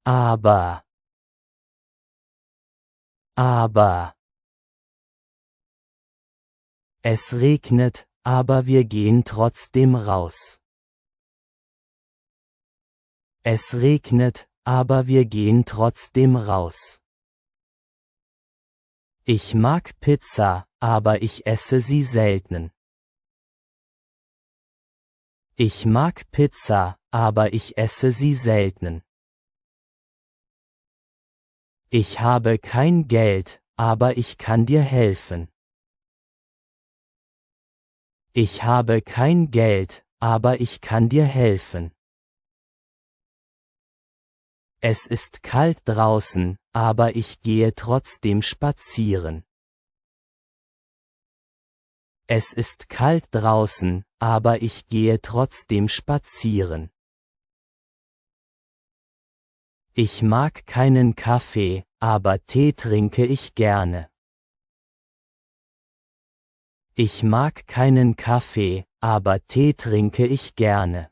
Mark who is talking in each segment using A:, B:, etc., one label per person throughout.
A: Aber. Es regnet, aber wir gehen trotzdem raus. Es regnet, aber wir gehen trotzdem raus. Ich mag Pizza, aber ich esse sie selten. Ich mag Pizza, aber ich esse sie selten. Ich habe kein Geld, aber ich kann dir helfen. Ich habe kein Geld, aber ich kann dir helfen. Es ist kalt draußen, aber ich gehe trotzdem spazieren. Es ist kalt draußen, aber ich gehe trotzdem spazieren. Ich mag keinen Kaffee, aber Tee trinke ich gerne. Ich mag keinen Kaffee, aber Tee trinke ich gerne.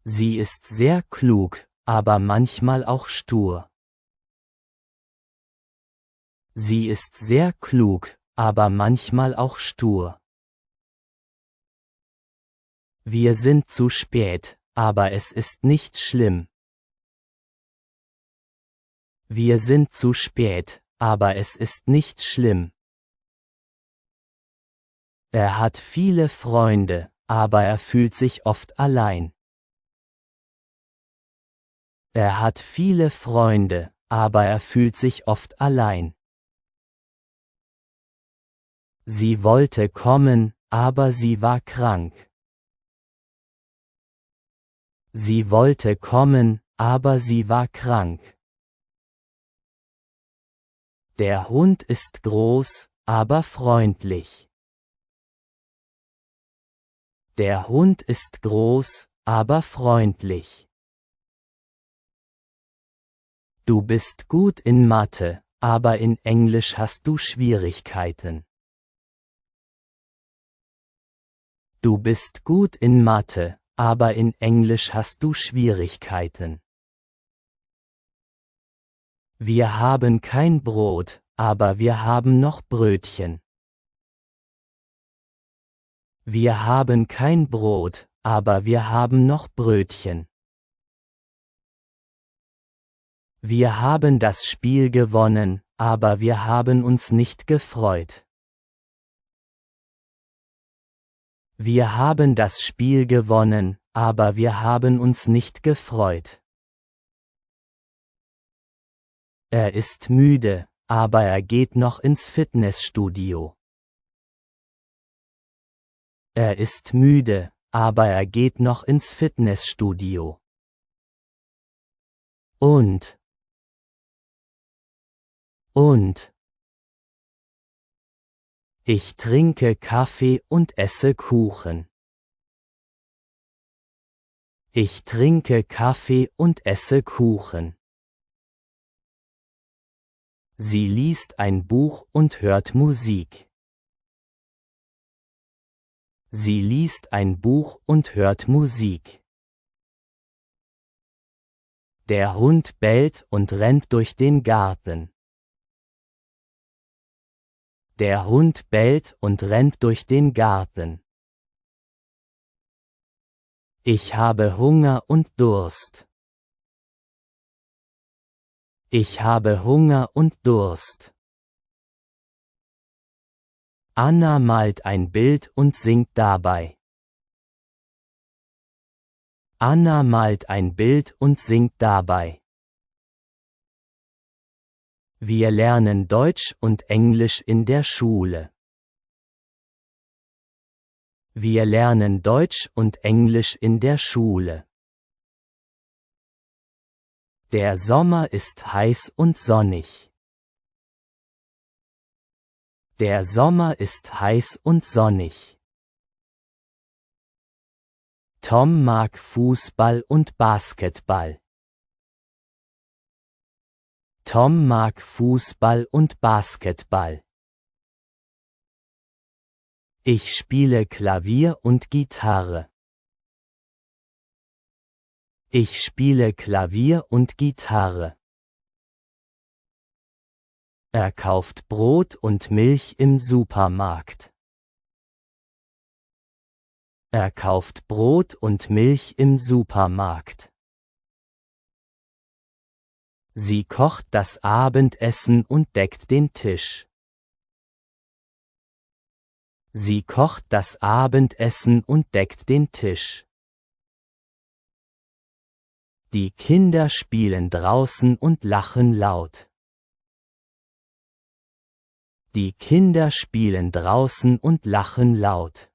A: Sie ist sehr klug, aber manchmal auch stur. Sie ist sehr klug, aber manchmal auch stur. Wir sind zu spät, aber es ist nicht schlimm. Wir sind zu spät, aber es ist nicht schlimm. Er hat viele Freunde, aber er fühlt sich oft allein. Er hat viele Freunde, aber er fühlt sich oft allein. Sie wollte kommen, aber sie war krank. Sie wollte kommen, aber sie war krank. Der Hund ist groß, aber freundlich. Der Hund ist groß, aber freundlich. Du bist gut in Mathe, aber in Englisch hast du Schwierigkeiten. Du bist gut in Mathe, aber in Englisch hast du Schwierigkeiten. Wir haben kein Brot, aber wir haben noch Brötchen. Wir haben kein Brot, aber wir haben noch Brötchen. Wir haben das Spiel gewonnen, aber wir haben uns nicht gefreut. Wir haben das Spiel gewonnen, aber wir haben uns nicht gefreut. Er ist müde, aber er geht noch ins Fitnessstudio. Er ist müde, aber er geht noch ins Fitnessstudio. Und. Ich trinke Kaffee und esse Kuchen. Ich trinke Kaffee und esse Kuchen. Sie liest ein Buch und hört Musik. Sie liest ein Buch und hört Musik. Der Hund bellt und rennt durch den Garten. Der Hund bellt und rennt durch den Garten. Ich habe Hunger und Durst. Ich habe Hunger und Durst. Anna malt ein Bild und singt dabei. Anna malt ein Bild und singt dabei. Wir lernen Deutsch und Englisch in der Schule. Wir lernen Deutsch und Englisch in der Schule. Der Sommer ist heiß und sonnig. Der Sommer ist heiß und sonnig. Tom mag Fußball und Basketball. Tom mag Fußball und Basketball. Ich spiele Klavier und Gitarre. Ich spiele Klavier und Gitarre. Er kauft Brot und Milch im Supermarkt. Er kauft Brot und Milch im Supermarkt. Sie kocht das Abendessen und deckt den Tisch. Sie kocht das Abendessen und deckt den Tisch. Die Kinder spielen draußen und lachen laut. Die Kinder spielen draußen und lachen laut.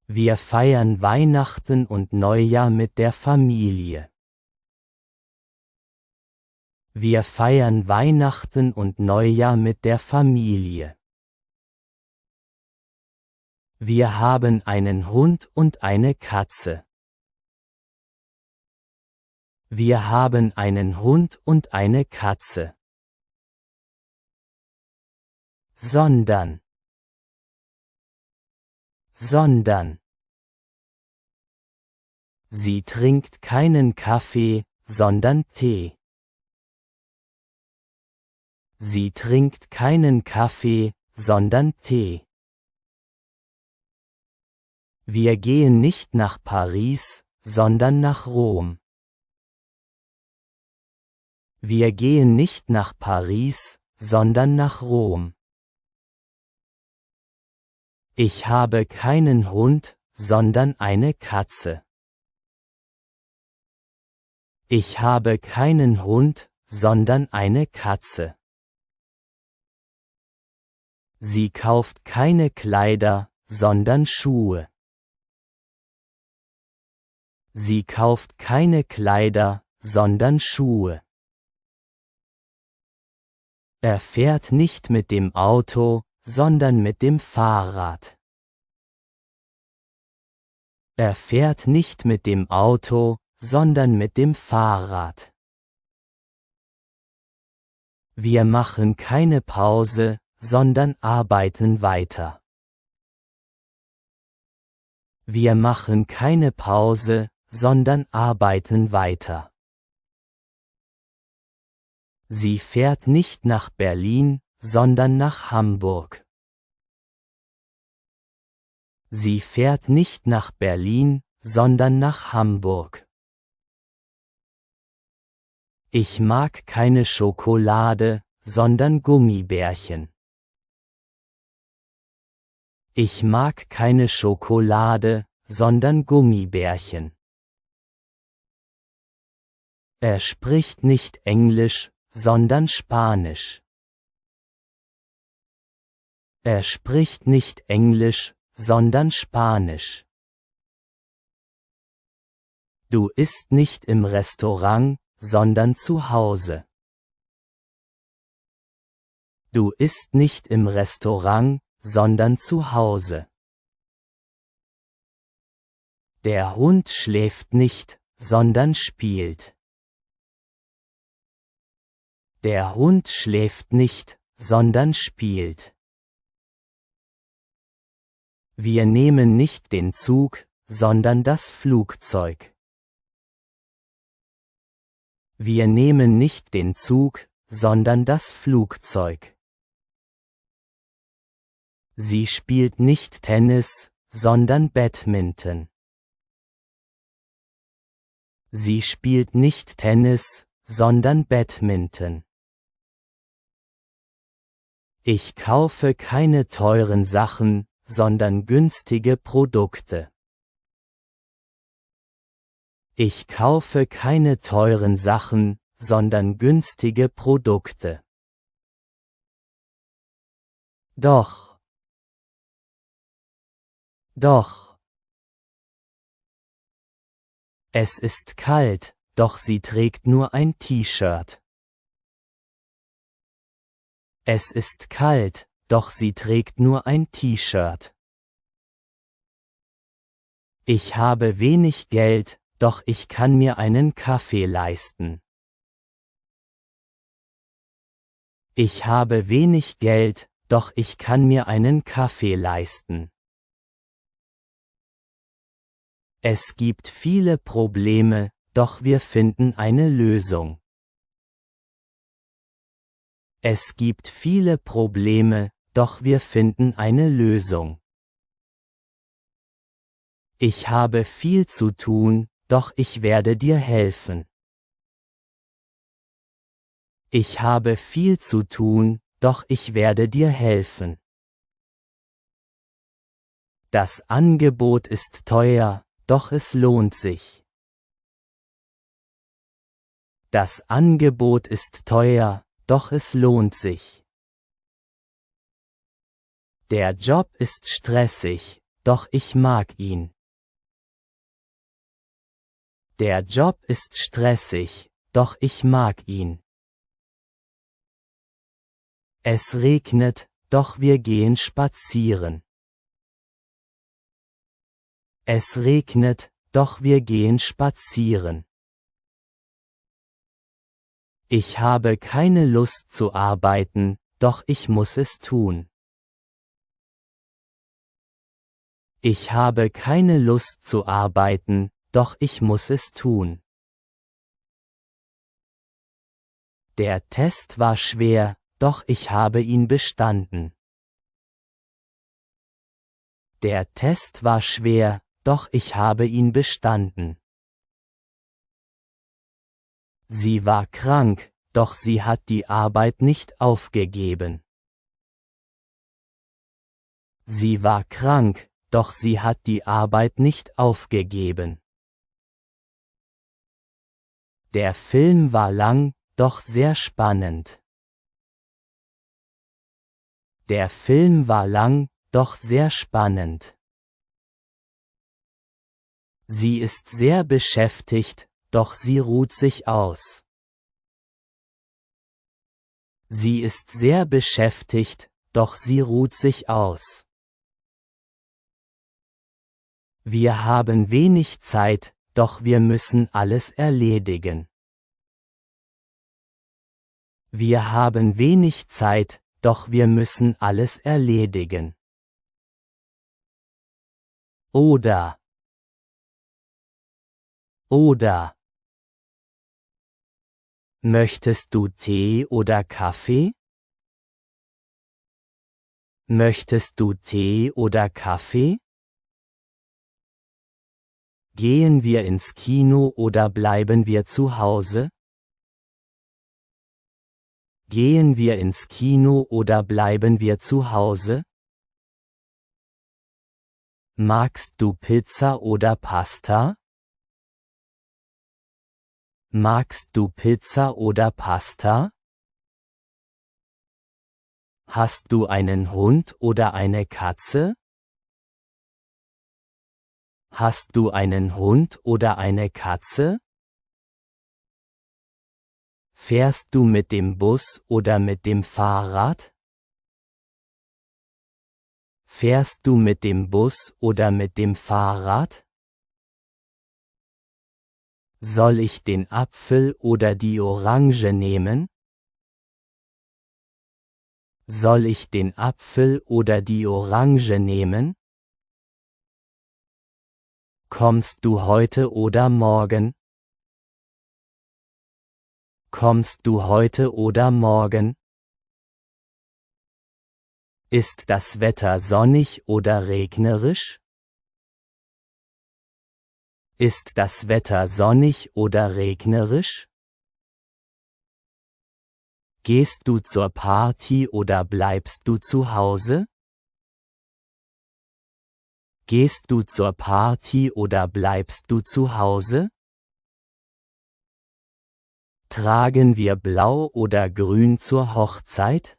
A: Wir feiern Weihnachten und Neujahr mit der Familie. Wir feiern Weihnachten und Neujahr mit der Familie. Wir haben einen Hund und eine Katze. Wir haben einen Hund und eine Katze. Sondern. Sie trinkt keinen Kaffee, sondern Tee. Sie trinkt keinen Kaffee, sondern Tee. Wir gehen nicht nach Paris, sondern nach Rom. Wir gehen nicht nach Paris, sondern nach Rom. Ich habe keinen Hund, sondern eine Katze. Ich habe keinen Hund, sondern eine Katze. Sie kauft keine Kleider, sondern Schuhe. Sie kauft keine Kleider, sondern Schuhe. Er fährt nicht mit dem Auto, sondern mit dem Fahrrad. Er fährt nicht mit dem Auto, sondern mit dem Fahrrad. Wir machen keine Pause, sondern arbeiten weiter. Wir machen keine Pause, sondern arbeiten weiter. Sie fährt nicht nach Berlin, sondern nach Hamburg. Sie fährt nicht nach Berlin, sondern nach Hamburg. Ich mag keine Schokolade, sondern Gummibärchen. Ich mag keine Schokolade, sondern Gummibärchen. Er spricht nicht Englisch, sondern Spanisch. Er spricht nicht Englisch, sondern Spanisch. Du isst nicht im Restaurant, sondern zu Hause. Du isst nicht im Restaurant, sondern zu Hause. Der Hund schläft nicht, sondern spielt. Der Hund schläft nicht, sondern spielt. Wir nehmen nicht den Zug, sondern das Flugzeug. Wir nehmen nicht den Zug, sondern das Flugzeug. Sie spielt nicht Tennis, sondern Badminton. Sie spielt nicht Tennis, sondern Badminton. Ich kaufe keine teuren Sachen, sondern günstige Produkte. Ich kaufe keine teuren Sachen, sondern günstige Produkte. Doch. Es ist kalt, doch sie trägt nur ein T-Shirt. Es ist kalt, doch sie trägt nur ein T-Shirt. Ich habe wenig Geld, doch ich kann mir einen Kaffee leisten. Ich habe wenig Geld, doch ich kann mir einen Kaffee leisten. Es gibt viele Probleme, doch wir finden eine Lösung. Es gibt viele Probleme, doch wir finden eine Lösung. Ich habe viel zu tun, doch ich werde dir helfen. Ich habe viel zu tun, doch ich werde dir helfen. Das Angebot ist teuer, doch es lohnt sich. Das Angebot ist teuer, doch es lohnt sich. Der Job ist stressig, doch ich mag ihn. Der Job ist stressig, doch ich mag ihn. Es regnet, doch wir gehen spazieren. Es regnet, doch wir gehen spazieren. Ich habe keine Lust zu arbeiten, doch ich muss es tun. Ich habe keine Lust zu arbeiten, doch ich muss es tun. Der Test war schwer, doch ich habe ihn bestanden. Der Test war schwer, doch ich habe ihn bestanden. Sie war krank, doch sie hat die Arbeit nicht aufgegeben. Sie war krank, doch sie hat die Arbeit nicht aufgegeben. Der Film war lang, doch sehr spannend. Der Film war lang, doch sehr spannend. Sie ist sehr beschäftigt, doch sie ruht sich aus. Sie ist sehr beschäftigt, doch sie ruht sich aus. Wir haben wenig Zeit, doch wir müssen alles erledigen. Wir haben wenig Zeit, doch wir müssen alles erledigen. Oder. Möchtest du Tee oder Kaffee? Möchtest du Tee oder Kaffee? Gehen wir ins Kino oder bleiben wir zu Hause? Gehen wir ins Kino oder bleiben wir zu Hause? Magst du Pizza oder Pasta? Magst du Pizza oder Pasta? Hast du einen Hund oder eine Katze? Hast du einen Hund oder eine Katze? Fährst du mit dem Bus oder mit dem Fahrrad? Fährst du mit dem Bus oder mit dem Fahrrad? Soll ich den Apfel oder die Orange nehmen? Soll ich den Apfel oder die Orange nehmen? Kommst du heute oder morgen? Kommst du heute oder morgen? Ist das Wetter sonnig oder regnerisch? Ist das Wetter sonnig oder regnerisch? Gehst du zur Party oder bleibst du zu Hause? Gehst du zur Party oder bleibst du zu Hause? Tragen wir blau oder grün zur Hochzeit?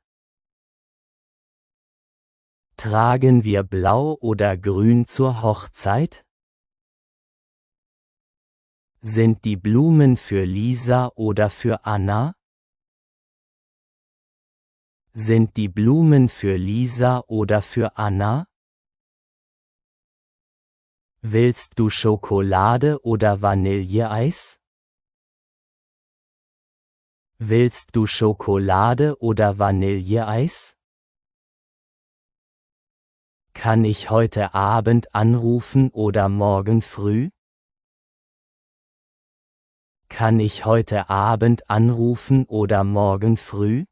A: Tragen wir blau oder grün zur Hochzeit? Sind die Blumen für Lisa oder für Anna? Sind die Blumen für Lisa oder für Anna? Willst du Schokolade oder Vanilleeis? Willst du Schokolade oder Vanilleeis? Kann ich heute Abend anrufen oder morgen früh? Kann ich heute Abend anrufen oder morgen früh?